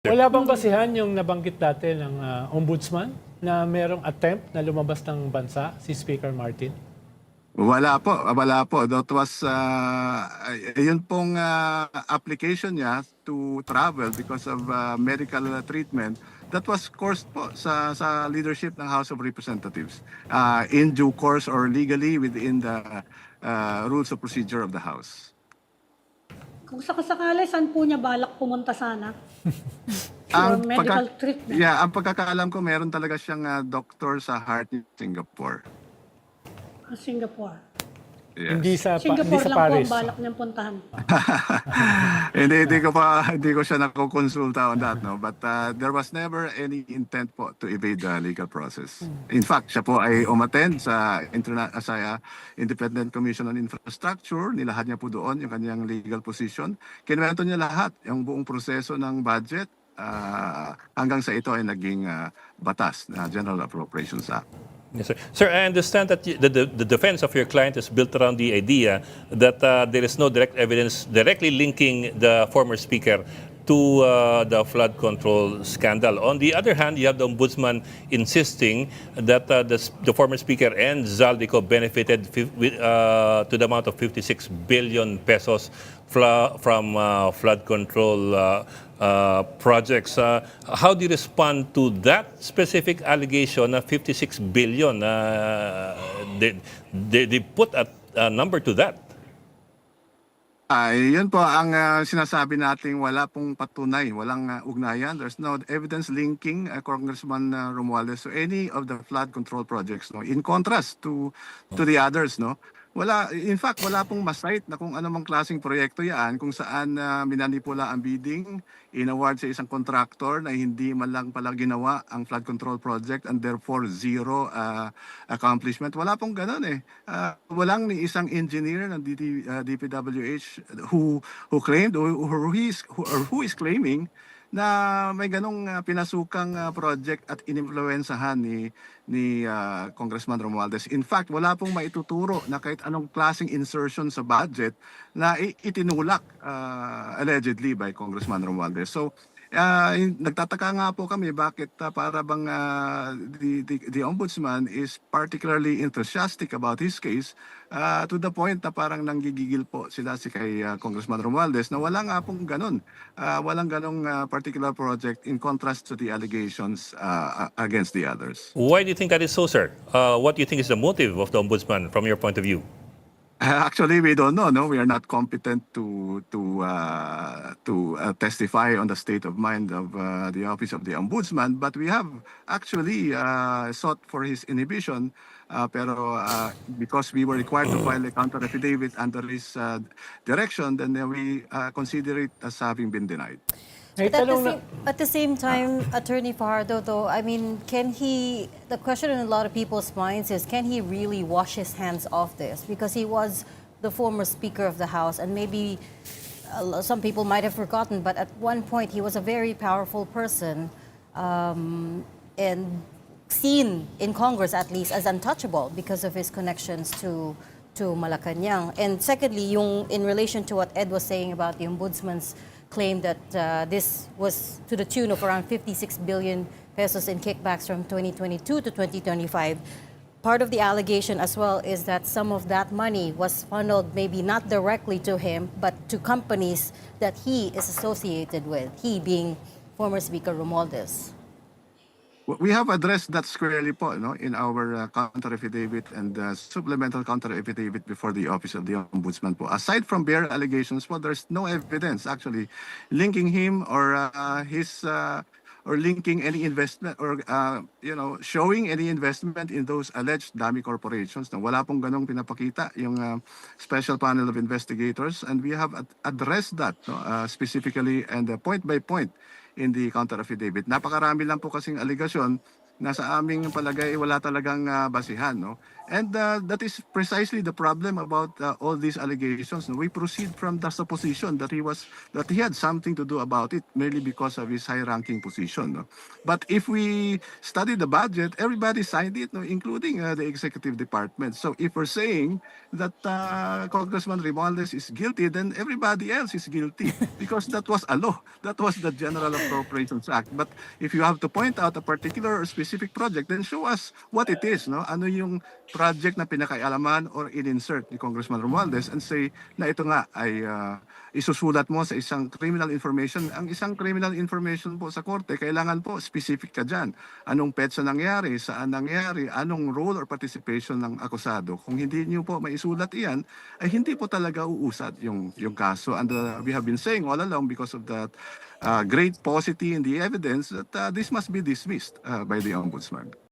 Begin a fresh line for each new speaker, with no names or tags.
Wala bang basihan yung nabanggit dati ng ombudsman na merong attempt na lumabas ng bansa, si Speaker Martin?
Wala po, wala po. That was, yun pong application niya to travel because of medical treatment. That was coursed po sa leadership ng House of Representatives in due course or legally within the rules of procedure of the House.
Kung sakasakali, saan po niya balak pumunta sana?
Ang
For medical treatment.
Yeah, ang pagkakaalam ko, meron talaga siyang doktor sa heart in Singapore.
Singapore.
Yes.
Hindi sa
Singapore lang po
Paris.
ang balak niyang puntahan.
Hindi ko siya nakokonsulta on that, no. But there was never any intent po to evade the legal process. In fact, siya po ay umattend sa Independent Commission on Infrastructure. Nilahad niya po doon yung kanyang legal position. Kinuwento niya lahat yung buong proseso ng budget hanggang sa ito ay naging batas na General Appropriations Act.
Yes, sir. Sir, I understand that the defense of your client is built around the idea that there is no direct evidence directly linking the former speaker to the flood control scandal. On the other hand, you have the ombudsman insisting that the former speaker and Zaldico benefited to the amount of 56 billion pesos from flood control projects. How do you respond to that specific allegation na 56 billion? They put a number to that.
Yun po ang sinasabi nating wala pong patunay, walang ugnayan. There's no evidence linking Congressman Romualdez to any of the flood control projects, no. In contrast to the others, no. Wala, in fact, wala pong masite na kung anumang klaseng proyekto yan kung saan minanipula ang bidding, in-award sa isang contractor na hindi man lang pala ginawa ang flood control project and therefore zero accomplishment. Wala pong ganun eh. Walang ni isang engineer ng DPWH who claimed or who is claiming na may ganong pinasukang project at inimpluwensahan ni Congressman Romualdez. In fact, wala pong maituturo na kahit anong klaseng insertion sa budget na itinulak allegedly by Congressman Romualdez. So, nagtataka nga po kami bakit para bang the ombudsman is particularly enthusiastic about his case to the point na parang nanggigigil po sila kay Congressman Romualdez na wala nga pong ganun. Walang ganong particular project in contrast to the allegations against the others.
Why do you think that is so, sir? What do you think is the motive of the ombudsman from your point of view?
Actually, we don't know. No, we are not competent to testify on the state of mind of the office of the ombudsman. But we have actually sought for his inhibition. Pero because we were required to file a counter affidavit under his direction, then we consider it as having been denied.
But at the same time, Attorney Fajardo, though, I mean, the question in a lot of people's minds is, can he really wash his hands off this? Because he was the former Speaker of the House, and maybe some people might have forgotten, but at one point he was a very powerful person and seen in Congress, at least, as untouchable because of his connections to Malacanang. And secondly, in relation to what Ed was saying about the Ombudsman's claim that this was to the tune of around 56 billion pesos in kickbacks from 2022 to 2025. Part of the allegation as well is that some of that money was funneled maybe not directly to him, but to companies that he is associated with, he being former Speaker Romualdez.
We have addressed that squarely po, no, in our counter affidavit and supplemental counter affidavit before the office of the ombudsman po. Aside from bare allegations po, there's no evidence actually linking him or or linking any investment or showing any investment in those alleged dummy corporations. No, wala pong ganong pinapakita yung special panel of investigators, and we have addressed that, no, specifically and point by point in the counter affidavit. Napakarami lang po kasing allegation na sa aming palagay wala talagang basihan, no? And that is precisely the problem about all these allegations. No? We proceed from the supposition that he had something to do about it merely because of his high-ranking position. No? But if we study the budget, everybody signed it, no? Including the executive department. So if we're saying that Congressman Romualdez is guilty, then everybody else is guilty because that was a law. That was the General Appropriations Act. But if you have to point out a particular or specific project, then show us what it is. No? Ano yung project na pinakaialaman or in-insert ni Congressman Romualdez and say na ito nga ay isusulat mo sa isang criminal information. Ang isang criminal information po sa korte, kailangan po specific ka dyan. Anong petsa nangyari, saan nangyari, anong role or participation ng akusado. Kung hindi niyo po maisulat iyan, ay hindi po talaga uusad yung kaso. And we have been saying all along because of that great paucity in the evidence that this must be dismissed by the Ombudsman.